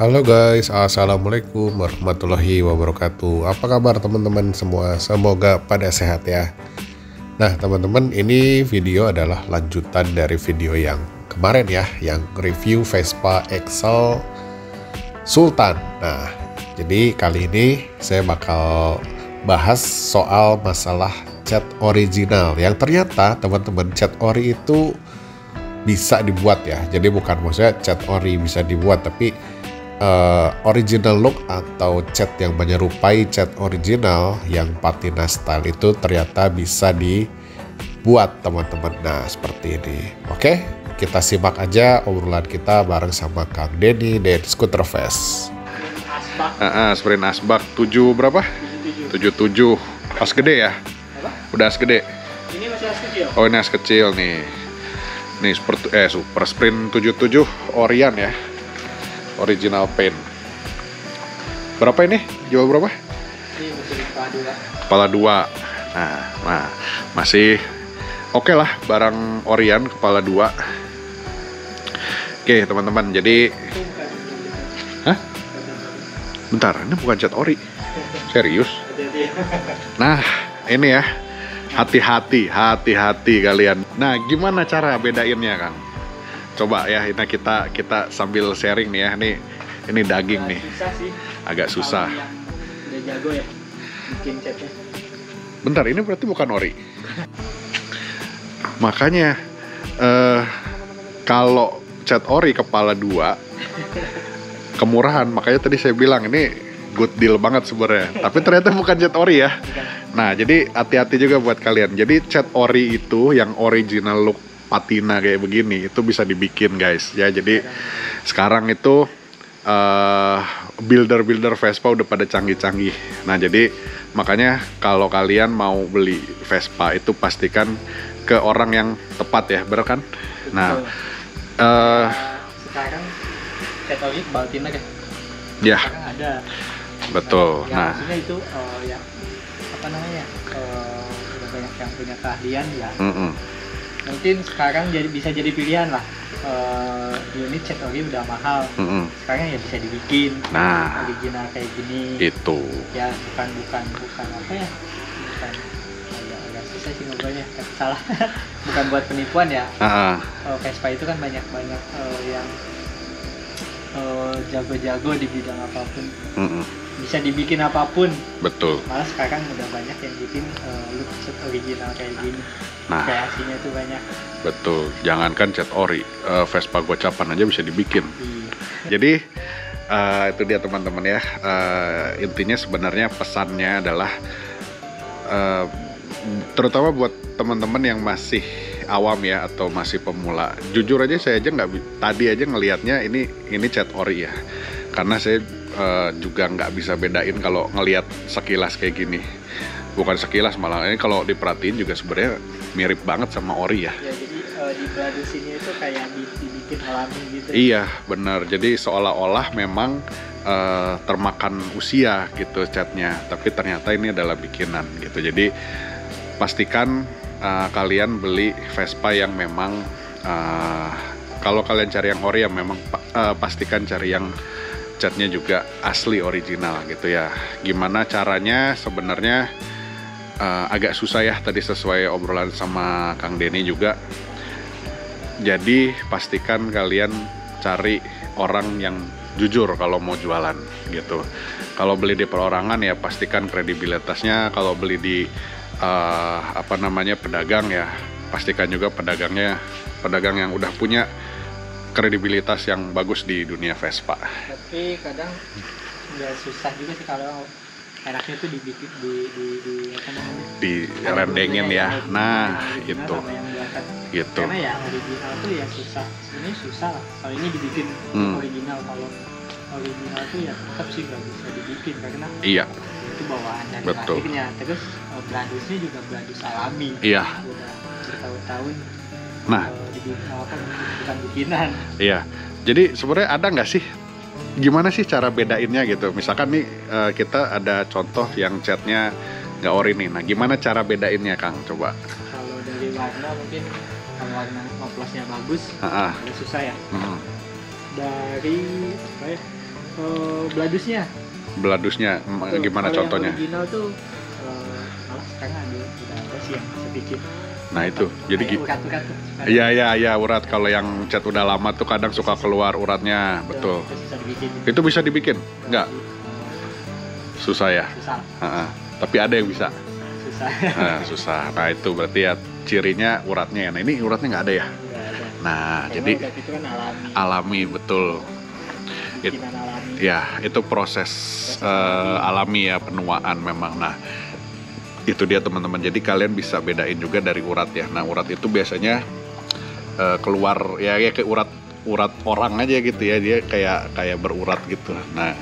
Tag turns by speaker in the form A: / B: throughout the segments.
A: Halo guys, assalamualaikum warahmatullahi wabarakatuh. Apa kabar teman-teman semua? Semoga pada sehat ya. Nah teman-teman, ini video adalah lanjutan dari video yang kemarin ya, yang review Vespa Excel Sultan. Nah, jadi kali ini saya bakal bahas soal masalah cat original, yang ternyata teman-teman, cat ori itu bisa dibuat ya. Jadi bukan maksudnya cat ori bisa dibuat, tapi original look atau cat yang menyerupai cat original yang patina style itu ternyata bisa dibuat teman-teman. Nah seperti ini. Oke, kita simak aja obrolan kita bareng sama Kang Denny dan Scooter Fest. Sprint Asbak 7 berapa? 77. As gede ya?
B: Apa?
A: Udah as gede?
B: Ini masih as kecil.
A: Oh ini as kecil nih. Nih Super Sprint 77 Orion ya. Original paint. Berapa ini? Jual berapa?
B: Ini masih di
A: Kepala 2. Nah, masih oke lah barang Orion kepala 2. Oke, teman-teman. Jadi hah? Bentar, ini bukan cat ori. Serius? Nah, ini ya. Hati-hati kalian. Nah, gimana cara bedainnya, Kang? Coba ya, ini kita sambil sharing nih ya. Ini daging nih.
B: Susah sih.
A: Agak susah.
B: Udah jago ya bikin catnya.
A: Bentar, ini berarti bukan ori. Makanya kalau cat ori kepala 2 kemurahan, makanya tadi saya bilang ini good deal banget sebenarnya. Tapi ternyata bukan cat ori ya. Nah, jadi hati-hati juga buat kalian. Jadi cat ori itu yang original look patina kayak begini itu bisa dibikin guys ya. Jadi sekarang itu builder Vespa udah pada canggih-canggih. Nah jadi makanya kalau kalian mau beli Vespa itu pastikan ke orang yang tepat ya, bener kan? Nah
B: sekarang cat ori Baltina kan?
A: Ya
B: sekarang ada.
A: betul.
B: Nah maksudnya itu ya apa namanya, udah banyak yang punya keahlian ya. Mungkin sekarang bisa jadi pilihan lah. Unit cat ori udah mahal. Sekarang ya bisa dibikin original kayak gini. Itu. Ya bukan apa ya? Bukan agak susah sih ngobrolnya. Salah. Bukan buat penipuan ya. Vespa itu kan banyak yang jago-jago di bidang apapun. Bisa dibikin apapun. Betul. Malah sekarang udah banyak yang bikin look cat original kayak gini.
A: Nah,
B: kreasinya tuh banyak.
A: Betul. Jangankan cat ori, Vespa gocapan aja bisa dibikin. Jadi itu dia teman-teman ya. Intinya sebenarnya pesannya adalah terutama buat teman-teman yang masih awam ya atau masih pemula. Jujur aja saya aja tadi aja ngelihatnya ini cat ori ya. Karena saya juga nggak bisa bedain kalau ngelihat sekilas kayak gini. Bukan sekilas, malah ini kalau diperhatiin juga sebenarnya mirip banget sama ori ya. Ya
B: jadi di bladus ini itu kayak dibikin alami gitu.
A: Iya benar. Jadi seolah-olah memang termakan usia gitu catnya. Tapi ternyata ini adalah bikinan gitu. Jadi pastikan kalian beli Vespa yang memang kalau kalian cari yang ori ya memang pastikan cari yang catnya juga asli original gitu ya. Gimana caranya sebenarnya agak susah ya, tadi sesuai obrolan sama Kang Denny juga. Jadi pastikan kalian cari orang yang jujur kalau mau jualan gitu. Kalau beli di perorangan ya pastikan kredibilitasnya. Kalau beli di pedagang ya pastikan juga pedagang yang udah punya kredibilitas yang bagus di dunia Vespa.
B: Tapi kadang nggak susah juga sih, kalau enaknya tuh dibikin
A: direndengin ya. Nah itu gitu.
B: Karena ya original tuh ya susah, sebenarnya susah lah kalau ini dibikin original. Kalau original tuh ya tetap sih nggak bisa dibikin karena itu bawaan dari akhirnya. Terus bladusnya juga bladus alami. Iya. Udah bertahun-tahun.
A: Nah,
B: bukan bikinan.
A: Iya. Jadi sebenarnya ada nggak sih? Gimana sih cara bedainnya gitu? Misalkan nih kita ada contoh yang catnya nggak ori nih. Nah, gimana cara bedainnya, Kang? Coba.
B: Kalau dari warna mungkin kalau warna oplosnya bagus, agak susah ya. Dari apa ya? Bladusnya.
A: Beladusnya gimana
B: Kalau
A: contohnya?
B: yang original tuh malah sekarang udah ada sih yang sedikit.
A: Nah itu, jadi
B: urat-urat tuh.
A: iya urat. Kalau yang cat udah lama tuh kadang suka keluar uratnya, betul.
B: Itu susah dibikin.
A: Itu bisa dibikin? Enggak? Susah ya?
B: Susah.
A: Tapi ada yang bisa?
B: Susah.
A: Susah. Nah itu berarti ya cirinya uratnya ya. Nah ini uratnya nggak ada ya?
B: Nggak ada.
A: Nah
B: Karena
A: jadi
B: urat itu kan alami.
A: alami, betul.
B: Bikinan alami.
A: Ya itu proses alami ya, penuaan memang. Nah itu dia teman-teman, jadi kalian bisa bedain juga dari urat ya. Nah urat itu biasanya keluar ya kayak urat orang aja gitu ya, dia kayak berurat gitu. Nah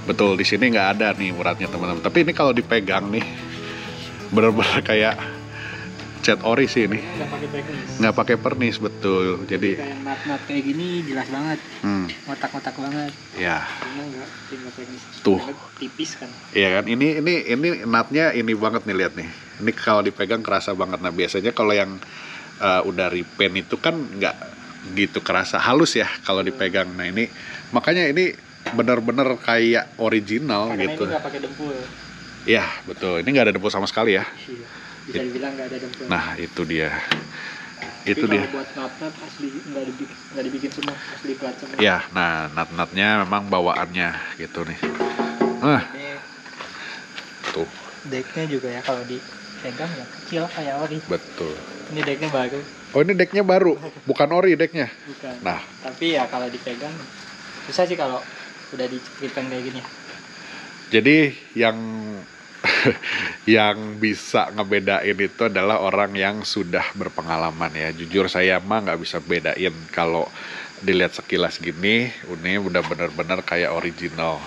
A: betul, di sini nggak ada nih uratnya teman-teman, tapi ini kalau dipegang nih bener-bener kayak cat ori sih ini. Nggak pakai pernis, betul. Jadi
B: kayak nat-nat kayak gini jelas banget, ngotak-ngotak banget.
A: Ya.
B: Karena nggak tinggal pernis.
A: Tuh.
B: Tipis kan.
A: Iya kan, ini natnya ini banget nih, lihat nih. Ini kalau dipegang kerasa banget. Nah biasanya kalau yang udah repaint itu kan nggak gitu kerasa, halus ya kalau dipegang. Nah ini makanya ini bener-bener kayak original.
B: Karena
A: gitu.
B: Ini nggak pakai dempul.
A: Iya betul, ini nggak ada dempul sama sekali ya.
B: Iya. Bisa dibilang nggak ada dempul.
A: Nah itu dia.
B: Tapi kalau buat nat-nat asli nggak dibikin semua, asli plat semua.
A: Ya, nah nat-natnya memang bawaannya gitu nih. Nah, tuh.
B: Decknya juga ya kalau dipegang ya kecil kayak ori.
A: Betul.
B: Ini decknya baru.
A: Oh ini decknya baru, bukan ori decknya.
B: Bukan.
A: Nah,
B: tapi ya kalau dipegang susah sih kalau udah dipegang kayak gini.
A: Jadi yang bisa ngebedain itu adalah orang yang sudah berpengalaman ya. Jujur saya mah nggak bisa bedain kalau dilihat sekilas gini. Ini udah bener-bener kayak original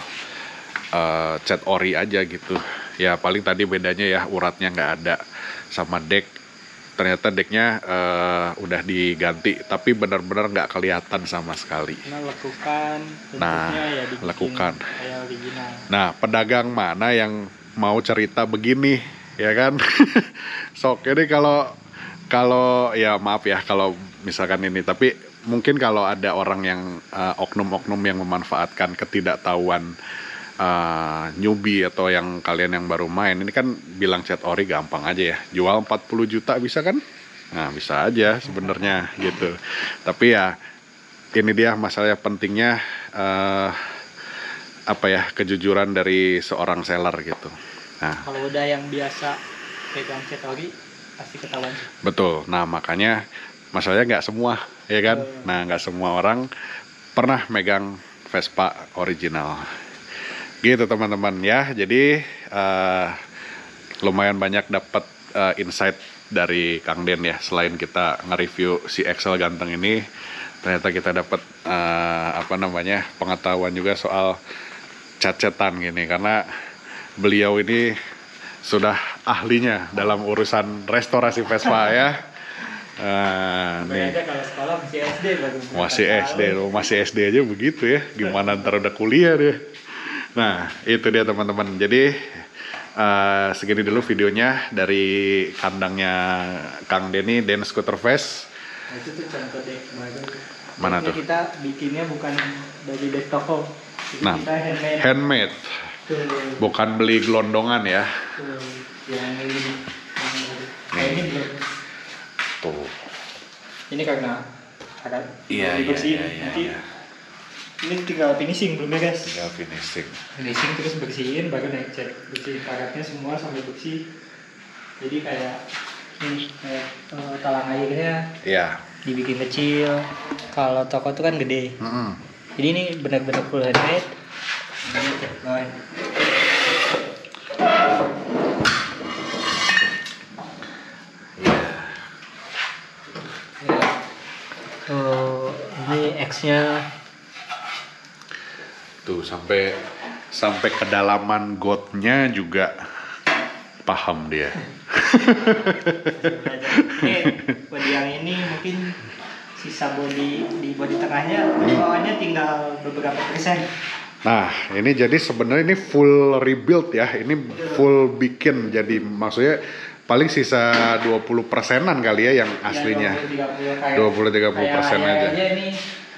A: cat ori aja gitu. Ya paling tadi bedanya ya uratnya nggak ada, sama deck. Ternyata decknya udah diganti, tapi bener-bener nggak kelihatan sama sekali.
B: Nah lekukan, ya
A: lekukan.
B: Kayak original.
A: Nah pedagang mana yang mau cerita begini ya kan? Sok ini kalau ya maaf ya kalau misalkan ini, tapi mungkin kalau ada orang yang oknum-oknum yang memanfaatkan ketidaktahuan newbie atau yang kalian yang baru main, ini kan bilang cat ori gampang aja ya, jual 40 juta bisa kan? Nah bisa aja sebenarnya gitu. Tapi ya ini dia masalahnya, pentingnya kejujuran dari seorang seller gitu. Nah,
B: kalau udah yang biasa pegang cat ori pasti ketahuan.
A: Betul. Nah makanya masalahnya nggak semua ya kan. Nah nggak semua orang pernah megang Vespa original. Gitu teman-teman ya. Jadi lumayan banyak dapat insight dari Kang Den ya. Selain kita nge-review si Excel ganteng ini, ternyata kita dapat pengetahuan juga soal cat-catan gini, karena beliau ini sudah ahlinya dalam urusan restorasi Vespa ya.
B: Nih. Kalau sekolah masih SD baru.
A: Masih SD aja begitu ya. Gimana ntar udah kuliah deh. Nah itu dia teman-teman. Jadi segini dulu videonya dari kandangnya Kang Denny, Den Scooter Fest.
B: Nah, itu tuh contoh deck baru.
A: Mana tuh?
B: Kita bikinnya bukan dari deck toko.
A: Nah,
B: kita
A: handmade. Bukan beli gelondongan ya.
B: Yang ini belum.
A: Tuh.
B: Ini karena ada
A: dibersihin.
B: Nanti ini tinggal finishing belum ya guys?
A: Tinggal finishing
B: terus bersihin, baru naik cat. Bersihin karetnya semua sampai bersih. Jadi kayak ini talang airnya dibikin kecil. Kalau toko tuh kan gede. Jadi ini benar-benar full handmade. Ini cat lain. Ini X-nya
A: tuh sampai kedalaman gotnya juga paham dia.
B: Body yang ini mungkin sisa di body tengahnya, bawahnya tinggal beberapa persen.
A: Nah ini jadi sebenarnya ini full rebuild ya, ini full bikin, jadi maksudnya paling sisa 20%-an kali ya yang aslinya. 20-30% aja.
B: Ini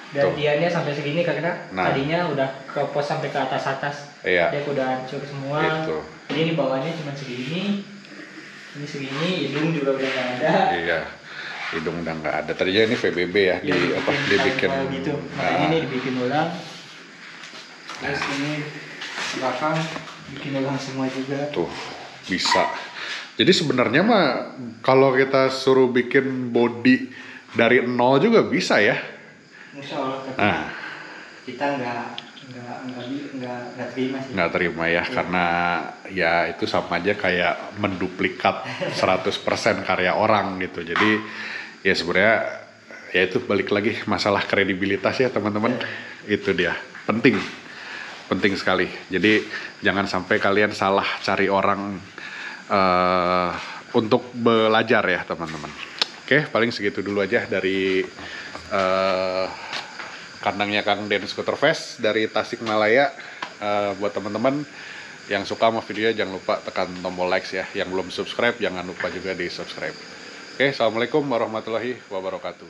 B: Dan dianya sampai segini karena tadinya udah ke pos sampai ke atas.
A: Iya.
B: Dia udah hancur semua.
A: Itu.
B: Jadi ini bawahnya cuma segini. Ini segini, hidung juga udah nggak ada.
A: Iya. Hidung udah nggak ada. Tadinya ini VBB ya, dibikin
B: gitu. Makanya ini dibikin ulang. Terus ini belakang bikin ulang semua juga.
A: Tuh, bisa. Jadi sebenarnya mah kalau kita suruh bikin body dari nol juga bisa ya.
B: Insya Allah, tapi kita nggak terima sih.
A: Nggak terima ya, karena ya itu sama aja kayak menduplikat 100% karya orang gitu. Jadi ya sebenarnya ya itu balik lagi masalah kredibilitas ya teman-teman. Itu dia, penting sekali. Jadi jangan sampai kalian salah cari orang untuk belajar ya teman-teman. Oke, paling segitu dulu aja dari kandangnya Kang Den Scooter Fest dari Tasikmalaya. Buat teman-teman yang suka sama video jangan lupa tekan tombol likes ya. Yang belum subscribe jangan lupa juga di subscribe. Oke, assalamualaikum warahmatullahi wabarakatuh.